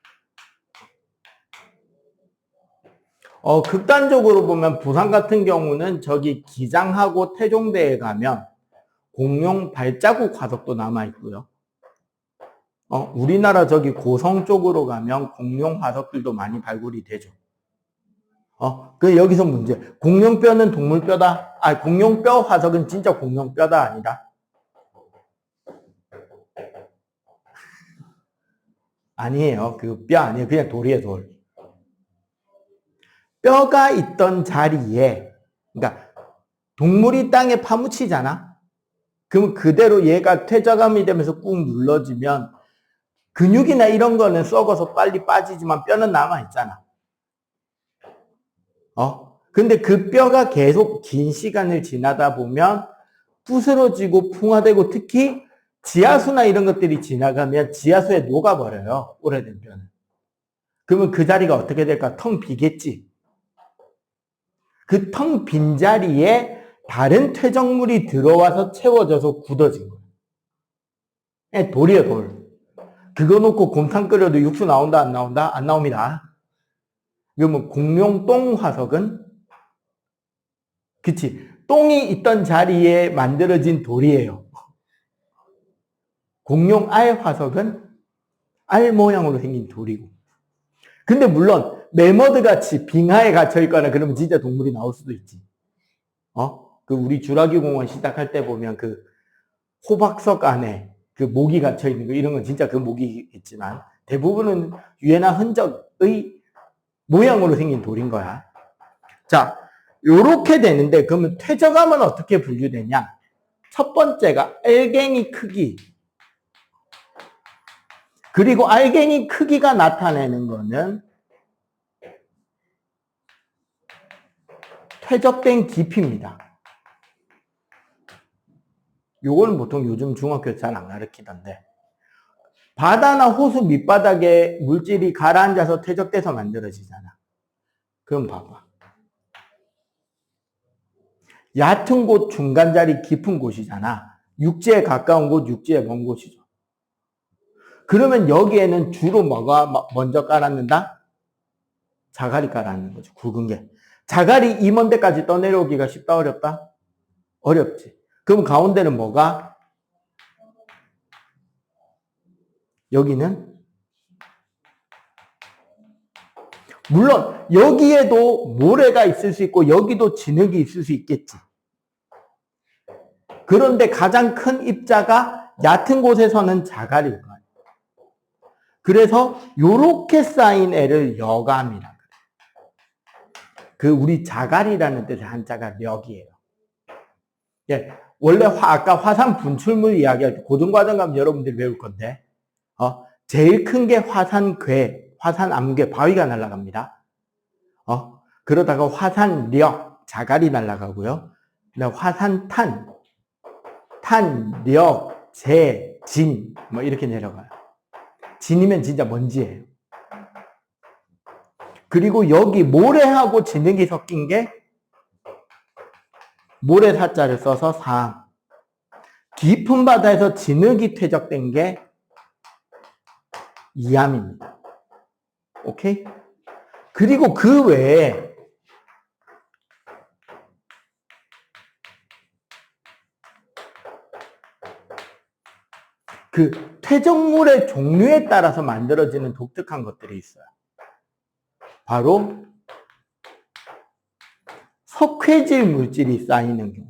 극단적으로 보면 부산 같은 경우는 저기 기장하고 태종대에 가면 공룡 발자국 화석도 남아있고요. 우리나라 저기 고성 쪽으로 가면 공룡 화석들도 많이 발굴이 되죠. 그 여기서 문제. 공룡뼈는 동물뼈다? 공룡뼈 화석은 진짜 공룡뼈다 아니다? 아니에요. 그 뼈 아니에요. 그냥 돌이에요, 돌. 뼈가 있던 자리에, 그러니까 동물이 땅에 파묻히잖아? 그럼 그대로 얘가 퇴적암이 되면서 꾹 눌러지면 근육이나 이런 거는 썩어서 빨리 빠지지만 뼈는 남아있잖아. 근데 그 뼈가 계속 긴 시간을 지나다 보면 부스러지고 풍화되고, 특히 지하수나 이런 것들이 지나가면 지하수에 녹아버려요. 오래된 뼈는. 그러면 그 자리가 어떻게 될까? 텅 비겠지. 그 텅 빈 자리에 다른 퇴적물이 들어와서 채워져서 굳어진 거예요. 돌이에요, 돌. 그거 놓고 곰탕 끓여도 육수 나온다, 안 나온다? 안 나옵니다. 그러면 공룡 똥 화석은? 그치. 똥이 있던 자리에 만들어진 돌이에요. 공룡 알 화석은 알 모양으로 생긴 돌이고. 근데 물론 매머드 같이 빙하에 갇혀 있거나 그러면 진짜 동물이 나올 수도 있지. 그 우리 주라기 공원 시작할 때 보면 그 호박석 안에 그 모기 갇혀 있는 거, 이런 건 진짜 그 모기겠지만 대부분은 유해나 흔적의 모양으로 생긴 돌인 거야. 자, 요렇게 되는데, 그러면 퇴적암은 어떻게 분류되냐? 첫 번째가 알갱이 크기. 그리고 알갱이 크기가 나타내는 거는 퇴적된 깊이입니다. 요거는 보통 요즘 중학교에서 잘 안 가르치던데, 바다나 호수 밑바닥에 물질이 가라앉아서 퇴적돼서 만들어지잖아. 그럼 봐봐. 얕은 곳, 중간 자리, 깊은 곳이잖아. 육지에 가까운 곳, 육지에 먼 곳이죠. 그러면 여기에는 주로 뭐가 먼저 깔았는다? 자갈이 깔아앉는 거죠. 굵은 게. 자갈이 이 먼 데까지 떠내려오기가 쉽다, 어렵다? 어렵지. 그럼 가운데는 뭐가? 여기는 물론 여기에도 모래가 있을 수 있고 여기도 진흙이 있을 수 있겠지. 그런데 가장 큰 입자가 얕은 곳에서는 자갈일 거예요. 그래서 요렇게 쌓인 애를 여감이라 그래요. 그 우리 자갈이라는 뜻의 한자가 력이에요. 예, 원래 아까 화산 분출물 이야기할 때 고등과정 가면 여러분들이 배울 건데 제일 큰 게 화산괴, 화산암괴, 바위가 날아갑니다. 그러다가 화산력, 자갈이 날아가고요. 그다음 화산탄, 탄력, 재, 진, 뭐 이렇게 내려가요. 진이면 진짜 먼지예요. 그리고 여기 모래하고 진흙이 섞인 게 모래 사자를 써서 상. 깊은 바다에서 진흙이 퇴적된 게 이암입니다. 오케이? 그리고 그 외에 그 퇴적물의 종류에 따라서 만들어지는 독특한 것들이 있어요. 바로 석회질 물질이 쌓이는 경우.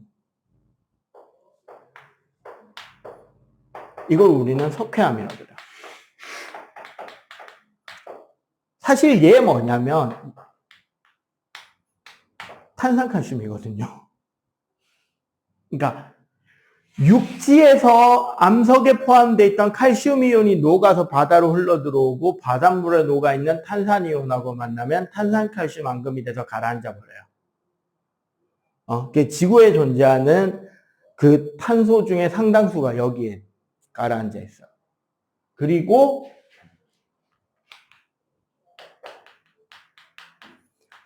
이걸 우리는 석회암이라고 그래요. 사실 얘 뭐냐면 탄산칼슘이거든요. 그러니까 육지에서 암석에 포함되어 있던 칼슘 이온이 녹아서 바다로 흘러 들어오고 바닷물에 녹아있는 탄산 이온하고 만나면 탄산칼슘 앙금이 돼서 가라앉아 버려요. 지구에 존재하는 그 탄소 중에 상당수가 여기에 가라앉아 있어요. 그리고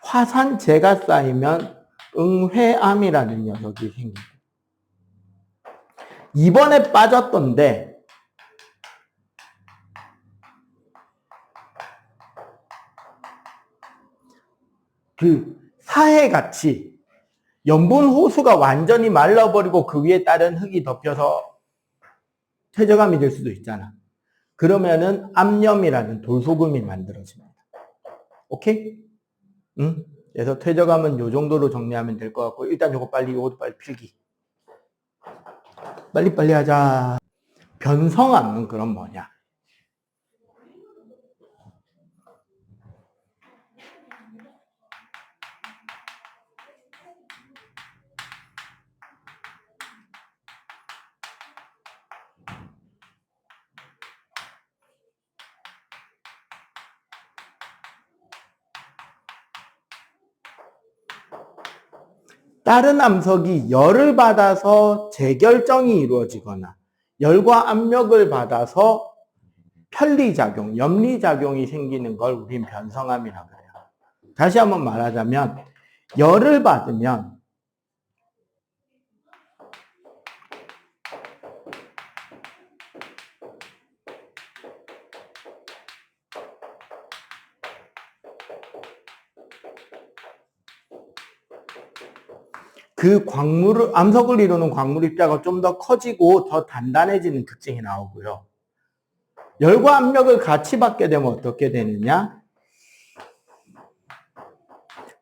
화산재가 쌓이면 응회암이라는 녀석이 생깁니다. 이번에 빠졌던데 그 사해같이 염분 호수가 완전히 말라버리고 그 위에 다른 흙이 덮여서 퇴적암이 될 수도 있잖아. 그러면은 암염이라는 돌소금이 만들어집니다. 오케이? 응? 그래서 퇴적암은 요 정도로 정리하면 될 것 같고, 일단 요것도 빨리 필기. 빨리 하자. 변성암은 그럼 뭐냐? 다른 암석이 열을 받아서 재결정이 이루어지거나 열과 압력을 받아서 편리작용, 염리작용이 생기는 걸 우린 변성암이라고 해요. 다시 한번 말하자면 열을 받으면 그 암석을 이루는 광물 입자가 좀 더 커지고 더 단단해지는 특징이 나오고요. 열과 압력을 같이 받게 되면 어떻게 되느냐?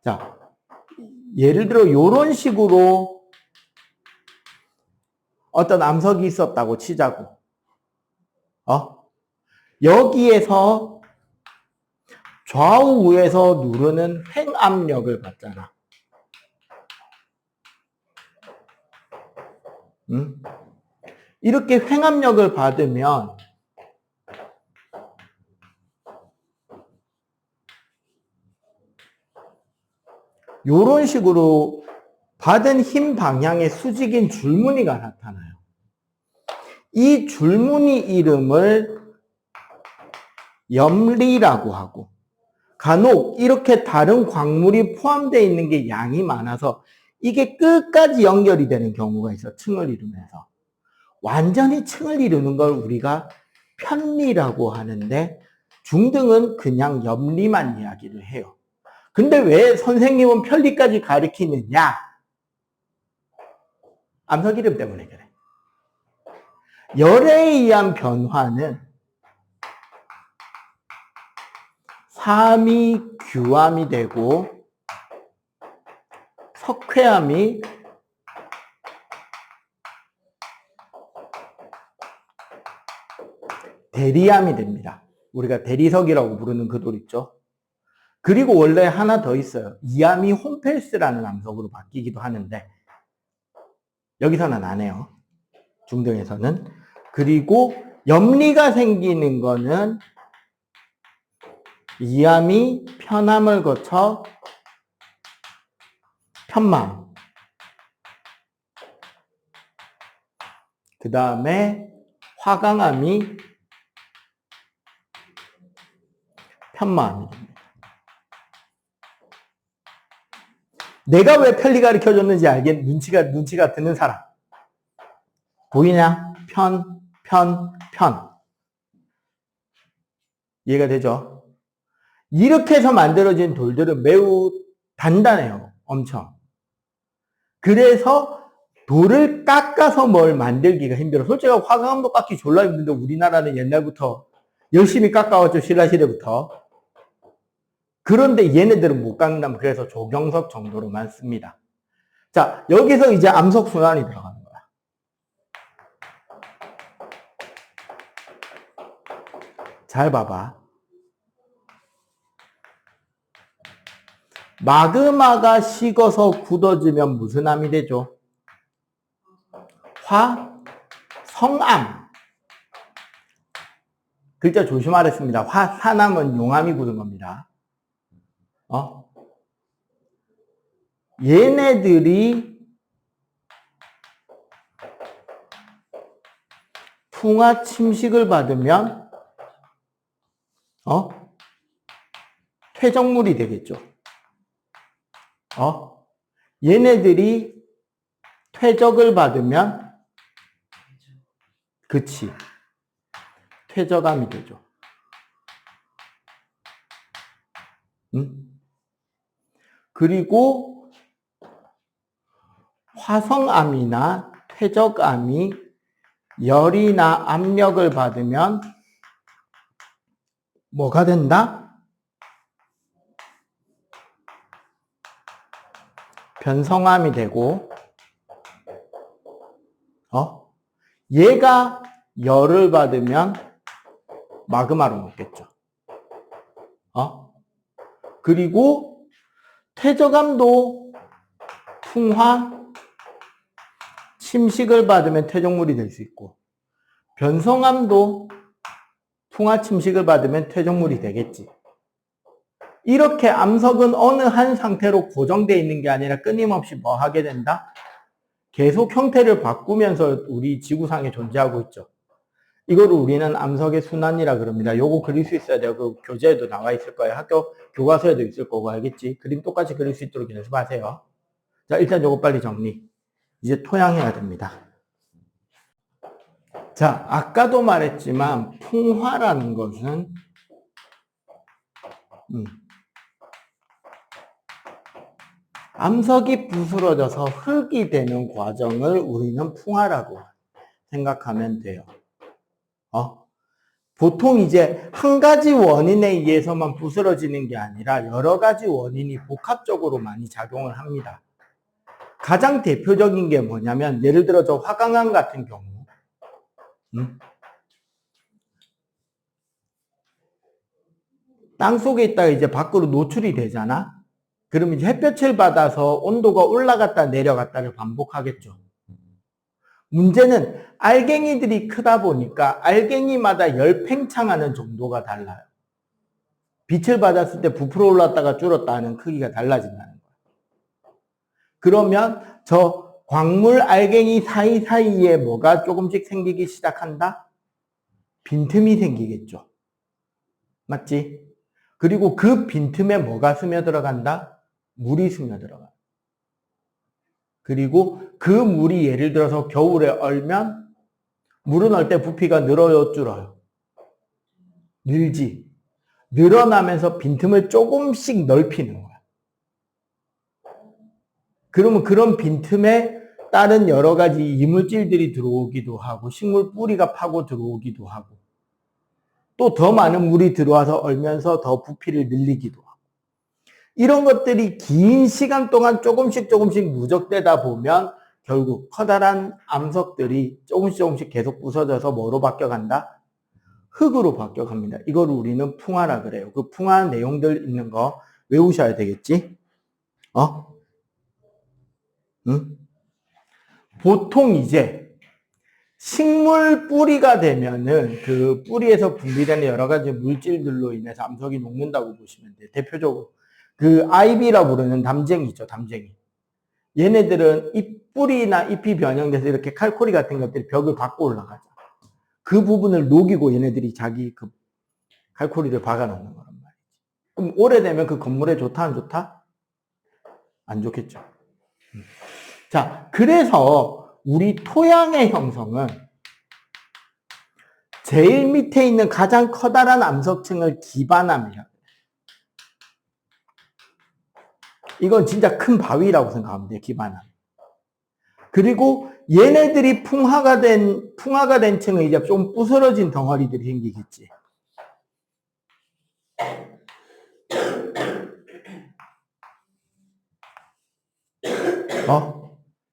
자, 예를 들어 이런 식으로 어떤 암석이 있었다고 치자고. 여기에서 좌우 우에서 누르는 횡압력을 받잖아. 이렇게 횡압력을 받으면 이런 식으로 받은 힘 방향의 수직인 줄무늬가 나타나요. 이 줄무늬 이름을 염리라고 하고, 간혹 이렇게 다른 광물이 포함되어 있는 게 양이 많아서 이게 끝까지 연결이 되는 경우가 있어. 층을 이루면서. 완전히 층을 이루는 걸 우리가 편리라고 하는데 중등은 그냥 염리만 이야기를 해요. 근데 왜 선생님은 편리까지 가르치느냐? 암석 이름 때문에 그래. 열에 의한 변화는 화암이 규암이 되고 석회암이 대리암이 됩니다. 우리가 대리석이라고 부르는 그 돌 있죠. 그리고 원래 하나 더 있어요. 이암이 홈펠스라는 암석으로 바뀌기도 하는데 여기서는 안 해요. 중등에서는. 그리고 염리가 생기는 거는 이암이 편암을 거쳐 편암, 그 다음에 화강암이 편마암이 됩니다. 내가 왜 편리 가르쳐줬는지 눈치가 드는 사람. 보이냐? 편. 이해가 되죠? 이렇게 해서 만들어진 돌들은 매우 단단해요. 엄청. 그래서 돌을 깎아서 뭘 만들기가 힘들어. 솔직히 화강암도 깎기 졸라 힘든데 우리나라는 옛날부터 열심히 깎아왔죠. 신라시대부터. 그런데 얘네들은 못 깎는다면 그래서 조경석 정도로만 씁니다. 자, 여기서 이제 암석 순환이 들어가는 거야. 잘 봐봐. 마그마가 식어서 굳어지면 무슨 암이 되죠? 화성암. 글자 조심하랬습니다. 화산암은 용암이 굳은 겁니다. 얘네들이 풍화 침식을 받으면 퇴적물이 되겠죠. 얘네들이 퇴적을 받으면 그치. 퇴적암이 되죠. 응? 그리고 화성암이나 퇴적암이 열이나 압력을 받으면 뭐가 된다? 변성암이 되고, 얘가 열을 받으면 마그마로 먹겠죠. 그리고 퇴적암도 풍화, 침식을 받으면 퇴적물이 될 수 있고, 변성암도 풍화, 침식을 받으면 퇴적물이 되겠지. 이렇게 암석은 어느 한 상태로 고정되어 있는 게 아니라 끊임없이 뭐 하게 된다? 계속 형태를 바꾸면서 우리 지구상에 존재하고 있죠. 이거를 우리는 암석의 순환이라 그럽니다. 요거 그릴 수 있어야 돼요. 그 교재에도 나와 있을 거예요. 학교 교과서에도 있을 거고, 알겠지? 그림 똑같이 그릴 수 있도록 연습하세요. 자, 일단 요거 빨리 정리. 이제 토양해야 됩니다. 자, 아까도 말했지만 풍화라는 것은 암석이 부스러져서 흙이 되는 과정을 우리는 풍화라고 생각하면 돼요. 보통 이제 한 가지 원인에 의해서만 부스러지는 게 아니라 여러 가지 원인이 복합적으로 많이 작용을 합니다. 가장 대표적인 게 뭐냐면 예를 들어 저 화강암 같은 경우 땅 속에 있다가 이제 밖으로 노출이 되잖아. 그러면 이제 햇볕을 받아서 온도가 올라갔다 내려갔다를 반복하겠죠. 문제는 알갱이들이 크다 보니까 알갱이마다 열 팽창하는 정도가 달라요. 빛을 받았을 때 부풀어 올랐다가 줄었다 하는 크기가 달라진다는 거예요. 그러면 저 광물 알갱이 사이사이에 뭐가 조금씩 생기기 시작한다? 빈틈이 생기겠죠. 맞지? 그리고 그 빈틈에 뭐가 스며들어간다? 물이 스며들어간다. 그리고 그 물이 예를 들어서 겨울에 얼면 물은 얼 때 부피가 늘어요, 줄어요? 늘지. 늘어나면서 빈틈을 조금씩 넓히는 거야. 그러면 그런 빈틈에 다른 여러 가지 이물질들이 들어오기도 하고 식물 뿌리가 파고 들어오기도 하고 또 더 많은 물이 들어와서 얼면서 더 부피를 늘리기도 하고. 이런 것들이 긴 시간 동안 조금씩 누적되다 보면 결국 커다란 암석들이 조금씩 계속 부서져서 뭐로 바뀌어간다? 흙으로 바뀌어갑니다. 이걸 우리는 풍화라 그래요. 그 풍화 내용들 있는 거 외우셔야 되겠지? 응? 보통 이제 식물 뿌리가 되면은 그 뿌리에서 분비되는 여러 가지 물질들로 인해서 암석이 녹는다고 보시면 돼요. 대표적으로 그 아이비라 부르는 담쟁이 있죠, 담쟁이. 얘네들은 뿌리나 잎이 변형돼서 이렇게 칼코리 같은 것들이 벽을 밟고 올라가죠. 그 부분을 녹이고 얘네들이 자기 그 칼코리를 박아놓는 거란 말이지. 그럼 오래되면 그 건물에 좋다, 안 좋다? 안 좋겠죠. 자, 그래서 우리 토양의 형성은 제일 밑에 있는 가장 커다란 암석층을 기반암이라고. 이건 진짜 큰 바위라고 생각하면 돼요, 기반암. 그리고 얘네들이 풍화가 된 층은 이제 좀 부스러진 덩어리들이 생기겠지.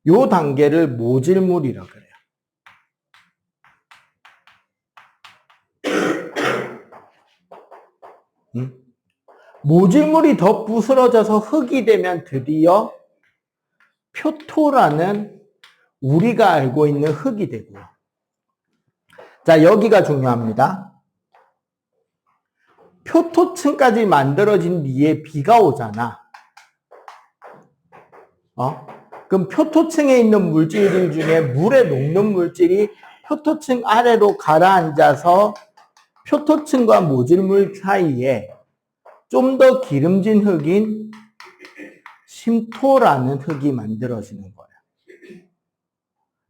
요 단계를 모질물이라고 그래요. 모질물이 더 부스러져서 흙이 되면 드디어 표토라는 우리가 알고 있는 흙이 되고요. 자, 여기가 중요합니다. 표토층까지 만들어진 뒤에 비가 오잖아. 그럼 표토층에 있는 물질들 중에 물에 녹는 물질이 표토층 아래로 가라앉아서 표토층과 모질물 사이에 좀 더 기름진 흙인 심토라는 흙이 만들어지는 거예요.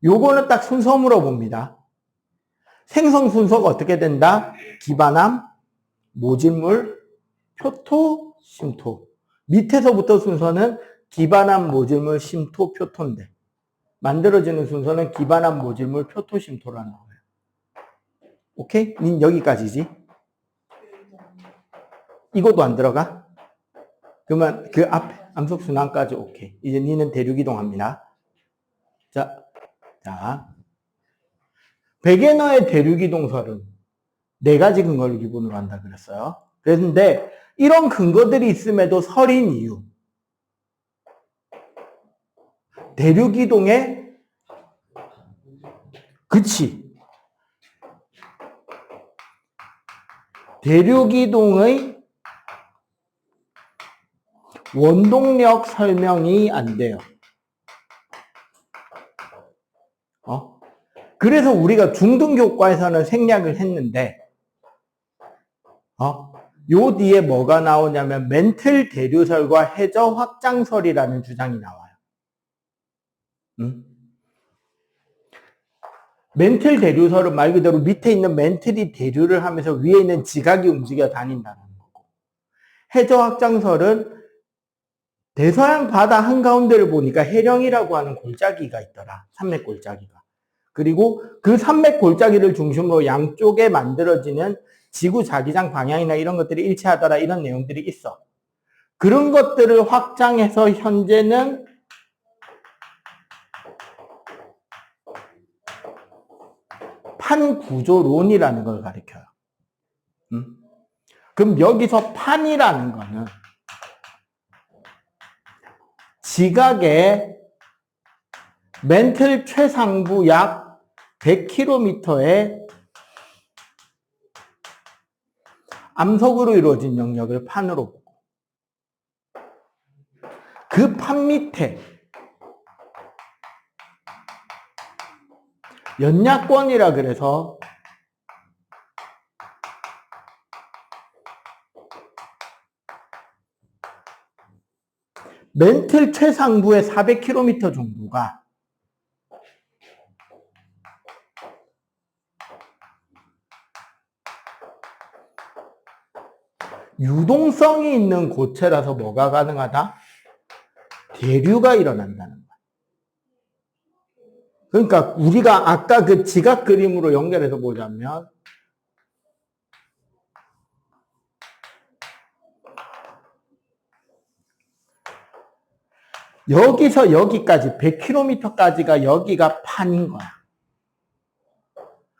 요거는 딱 순서 물어봅니다. 생성 순서가 어떻게 된다? 기반암, 모질물, 표토, 심토. 밑에서부터 순서는 기반암, 모질물, 심토, 표토인데 만들어지는 순서는 기반암, 모질물, 표토, 심토라는 거예요. 오케이? 닌 여기까지지? 이것도 안 들어가? 그러면 그 앞에 암석 순환까지 오케이. 이제 니는 대륙 이동합니다. 자, 베게너의 대륙 이동설은 4가지 근거를 기본으로 한다 그랬어요. 그런데 이런 근거들이 있음에도 설인 이유. 대륙 이동의 그치. 대륙 이동의 원동력 설명이 안 돼요. 그래서 우리가 중등교과에서는 생략을 했는데, 요 뒤에 뭐가 나오냐면 멘틀 대류설과 해저 확장설이라는 주장이 나와요. 멘틀 대류설은 말 그대로 밑에 있는 멘틀이 대류를 하면서 위에 있는 지각이 움직여 다닌다는 거고, 해저 확장설은 대서양 바다 한가운데를 보니까 해령이라고 하는 골짜기가 있더라. 산맥 골짜기가. 그리고 그 산맥 골짜기를 중심으로 양쪽에 만들어지는 지구 자기장 방향이나 이런 것들이 일치하더라. 이런 내용들이 있어. 그런 것들을 확장해서 현재는 판구조론이라는 걸 가리켜요. 그럼 여기서 판이라는 거는 지각의 멘틀 최상부 약 100km의 암석으로 이루어진 영역을 판으로 보고, 그 판 밑에 연약권이라 그래서 멘틀 최상부의 400km 정도가 유동성이 있는 고체라서 뭐가 가능하다? 대류가 일어난다는 거야. 그러니까 우리가 아까 그 지각 그림으로 연결해서 보자면 여기서 여기까지 100km까지가 여기가 판인 거야.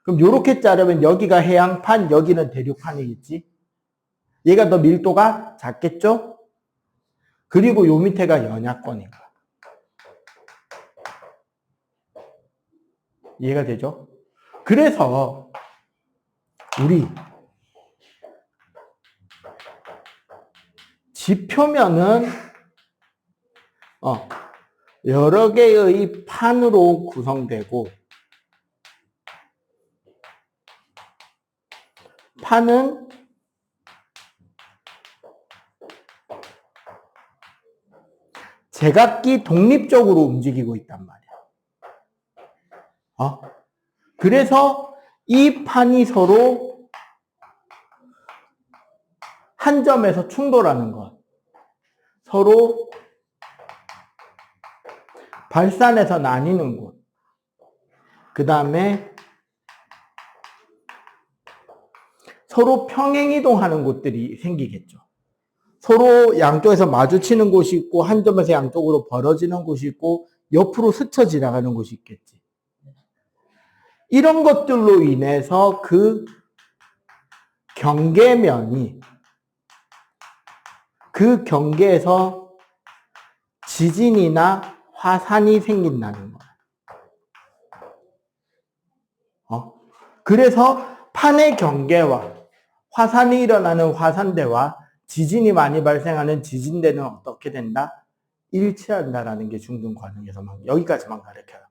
그럼 이렇게 자르면 여기가 해양판, 여기는 대륙판이겠지. 얘가 더 밀도가 작겠죠? 그리고 요 밑에가 연야권인 거야. 이해가 되죠? 그래서 우리 지표면은 여러 개의 판으로 구성되고, 판은 제각기 독립적으로 움직이고 있단 말이야. 그래서 이 판이 서로 한 점에서 충돌하는 것, 서로 발산해서 나뉘는 곳, 그 다음에 서로 평행이동하는 곳들이 생기겠죠. 서로 양쪽에서 마주치는 곳이 있고, 한 점에서 양쪽으로 벌어지는 곳이 있고, 옆으로 스쳐 지나가는 곳이 있겠지. 이런 것들로 인해서 그 경계면이, 그 경계에서 지진이나 화산이 생긴다는 거야. 그래서 판의 경계와 화산이 일어나는 화산대와 지진이 많이 발생하는 지진대는 어떻게 된다? 일치한다라는 게 중등 과정에서만, 여기까지만 가르쳐요.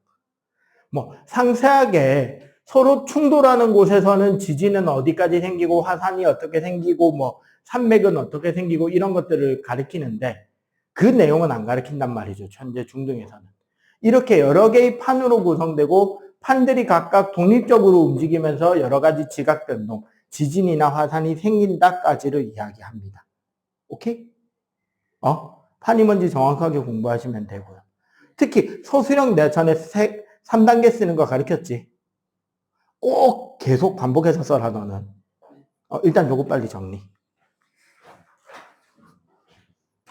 뭐 상세하게 서로 충돌하는 곳에서는 지진은 어디까지 생기고 화산이 어떻게 생기고 뭐 산맥은 어떻게 생기고 이런 것들을 가르치는데, 그 내용은 안 가르친단 말이죠. 현재 중등에서는. 이렇게 여러 개의 판으로 구성되고 판들이 각각 독립적으로 움직이면서 여러 가지 지각 변동, 지진이나 화산이 생긴다까지를 이야기합니다. 오케이? 판이 뭔지 정확하게 공부하시면 되고요. 특히 소수령 내가 전에 3단계 쓰는 거 가르쳤지? 꼭 계속 반복해서 써라, 너는. 일단 요거 빨리 정리.